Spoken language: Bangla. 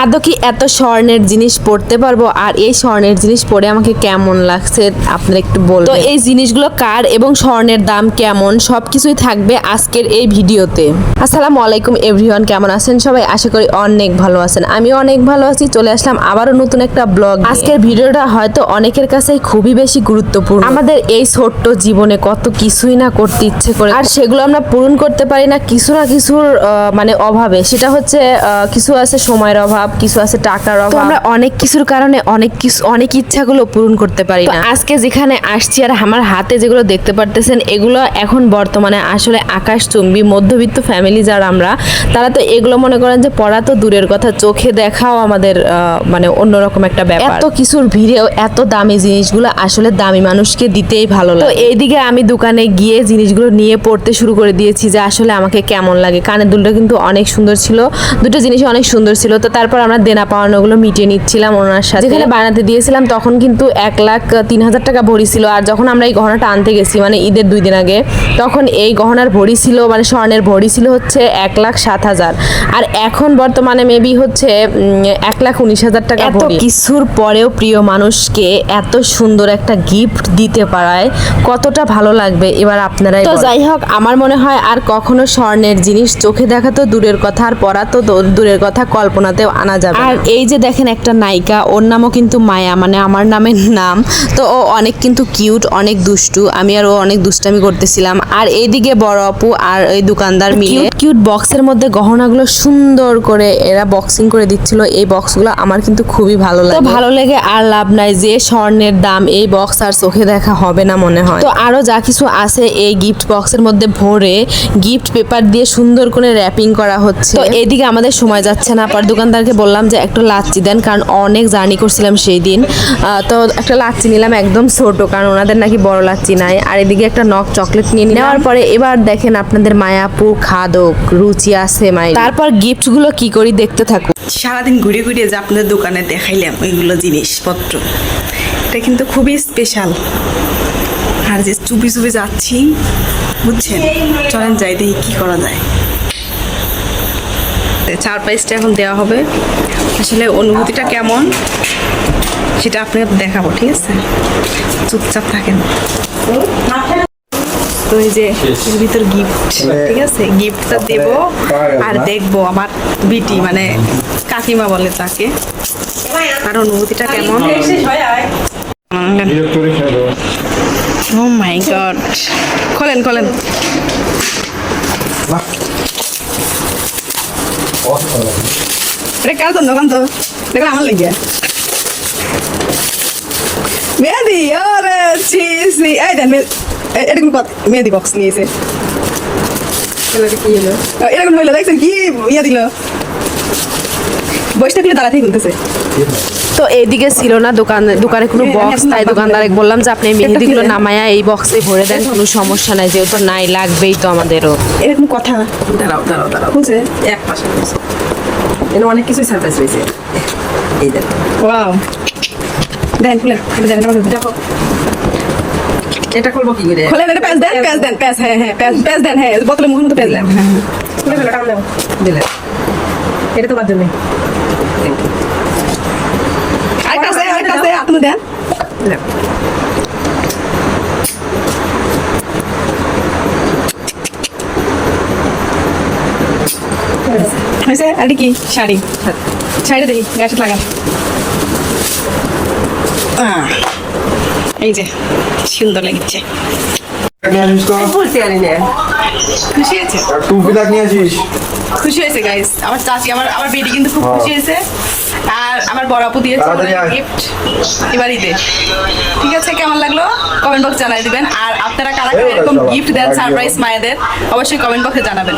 আদৌ কি এত স্বর্ণের জিনিস পড়তে পারবো? আর এই স্বর্ণের জিনিস পরে আমাকে কেমন লাগছে আপনারা একটু বলবেন। তো এই জিনিসগুলো কার এবং স্বর্ণের দাম কেমন সবকিছুই থাকবে আজকের এই ভিডিওতে। আসসালামু আলাইকুম এভরিওয়ান, কেমন আছেন সবাই? আশা করি অনেক ভালো আছেন। আমি অনেক ভালো আছি। চলে আসলাম আবারও নতুন একটা ব্লগ। আজকের ভিডিওটা হয়তো অনেকের কাছেই খুবই বেশি গুরুত্বপূর্ণ। আমাদের এই ছোট্ট জীবনে কত কিছুই না করতে ইচ্ছে করে, আর সেগুলো আমরা পূরণ করতে পারি না কিছু না কিছুর মানে অভাবে। সেটা হচ্ছে কিছু আছে সময়ের অভাব, কিছু আছে টাকার অভাব। আমরা অনেক কিছুর কারণে অনেক ইচ্ছাগুলো পূরণ করতে পারি না। আজকে যেখানে আসছি আর আমার হাতে যেগুলো দেখতে পারতেছেন, এগুলো এখন বর্তমানে আসলে আকাশচুম্বী মধ্যবিত্ত ফ্যামিলি যারা আমরা, তারা তো এগুলো মনে করেন যে পড়া তো দূরের কথা, চোখে দেখাও আমাদের মানে অন্যরকম একটা ব্যাপার। এত কিছুর ভিড়েও এত দামি জিনিসগুলো আসলে দামি মানুষকে দিতেই ভালো লাগে। তো এইদিকে আমি দোকানে গিয়ে জিনিসগুলো নিয়ে পড়তে শুরু করে দিয়েছি যে আসলে আমাকে কেমন লাগে। কানের দুলটা কিন্তু অনেক সুন্দর ছিল, দুটো জিনিস অনেক সুন্দর ছিল। তো তারপর আমরা দেনা পাওনাগুলো মিটিয়ে নিচ্ছিলাম ওনার সাথে। যেখানে বানাতে দিয়েছিলাম তখন কিন্তু 1,03,000 টাকা ভরি ছিল। আর যখন আমরা এই গহনাটা আনতে গেছি মানে ঈদের 2 দিন আগে, তখন এই গহনার ভরি ছিল মানে স্বর্ণের ভরি ছিল হচ্ছে 1,07,000। আর এখন বর্তমানে মেবি হচ্ছে 1,19,000 টাকা। এত কিছুর পরেও প্রিয় মানুষকে এত সুন্দর একটা গিফট দিতে পারায় কতটা ভালো লাগবে এবার আপনারাই। তো যাই হোক, আমার মনে হয় আর কখনো স্বর্ণের জিনিস চোখে দেখা তো দূরের কথা, আর পরা তো দূরের কথা, কল্পনাতেও আনা যাবে। আর এই যে দেখেন একটা নায়িকা, ওর নামও কিন্তু মায়া, মানে আমার নামের নাম। তো ও অনেক কিন্তু কিউট, অনেক দুষ্টু। আমি আর ও অনেক দুষ্টামি করতেছিলাম। আর এইদিকে বড় আপু আর এই দোকানদার মিলে কিউট বক্সের মধ্যে গহনাগুলো সুন্দর করে এরা বক্সিং করে দিচ্ছিল। এই বক্সগুলো আমার কিন্তু খুবই ভালো লাগে। তো ভালো লেগে আর লাভ নাই, যে স্বর্ণের দাম এই বক্স আর চোখে দেখা হবে না মনে হয়। তো আরো যা কিছু আছে এই গিফট বক্সের মধ্যে ভরে গিফট পেপার দিয়ে সুন্দর করে র্যাপিং করা হচ্ছে। তো এইদিকে আমাদের সময় যাচ্ছে না, পর দোকানদারকে বললাম যে একটু লাচ্ছি দেন, কারণ অনেক জার্নি করছিলাম সেই দিন। তো একটা লাচ্ছি নিলাম একদম ছোট, কারণ ওনাদের নাকি বড় লাচ্ছি নাই। আর এদিকে একটা নক চকলেট নিয়ে নেওয়ার পরে এবার দেখেন আপনাদের মায়াপুর খাদক রুচি আছে মাই। তারপর গিফটগুলো কি করি দেখতে থাকুন। সারাদিন ঘুরে ঘুরে যে আপনাদের দোকানে দেখাইলাম ওইগুলো জিনিসপত্র, এটা কিন্তু খুবই স্পেশাল। আর যে চুপি চুপি যাচ্ছি বুঝছেন, চলেন যাই দেখি কি করা যায়। সারপ্রাইজটা এখন দেওয়া হবে, আসলে অনুভূতিটা কেমন সেটা আপনাকে দেখাবো, ঠিক আছে? চুপচাপ থাকেন। তো এই যে এর ভিতর গিফট, ঠিক আছে? গিফটটা দেবো আর দেখবো আমার বিটি মানে কাকিমা বলে তাকে, আর অনুভূতিটা কেমন। ও মাই গড, খোলেন খোলেন। এটা কার জন্য কান্ত দেখো আমার লেগে মেহেদি। আরে ছি ছি, এই দেন এরকম মেহেদি বক্স নিয়েছে। এরকম হইলো দেখছেন কি ইয়া দিল, বসটা দিলে দাঁড়া থেকে খুলতেছে। তো এইদিকে ছিল না দোকানে কোনো বক্স, তাই দোকানদারে বললাম যে আপনি মেহেদিগুলো নামায়া এই বক্সে ভরে দেন, কোনো সমস্যা নাই, যেহেতু নাই লাগবেই তো আমাদেরও। এরকম কথা। দাঁড়াও দাঁড়াও দাঁড়াও, বুঝছে এক পাশে এখানে অনেক কিছুই সারপ্রাইজ রয়েছে। এই দেন, ওয়াও, দেন খুলে দেন, দেখো এটা খুলবো কি করে? খুলে এটা প্যাচ দেন, প্যাচ দেন, প্যাচ, হ্যাঁ হ্যাঁ প্যাচ, প্যাচ দেন, হ্যাঁ বোতলের মুখের মতো প্যাচ দেন, হ্যাঁ খুলে ফেলো, টান দাও, দিলে এটা তোমার জন্য। আরেকটা আছে আপনি দেন, হয়েছে। আর কি শাড়ি, শাড়িটা দেখি গাছে লাগান। এই যে সুন্দর লাগছে, খুশি হয়েছে, খুশি হয়েছে গাইস। আমার চাচি আমার বেটি কিন্তু খুব খুশি হয়েছে। আর আমার বড় আপু দিয়েছে গিফট এবার ঈদে। ঠিক আছে, কেমন লাগলো কমেন্ট বক্স জানাই দিবেন। আর আপনারা কারা কারা এরকম গিফট দেন সারপ্রাইজ মায়েদের, অবশ্যই কমেন্ট বক্সে জানাবেন।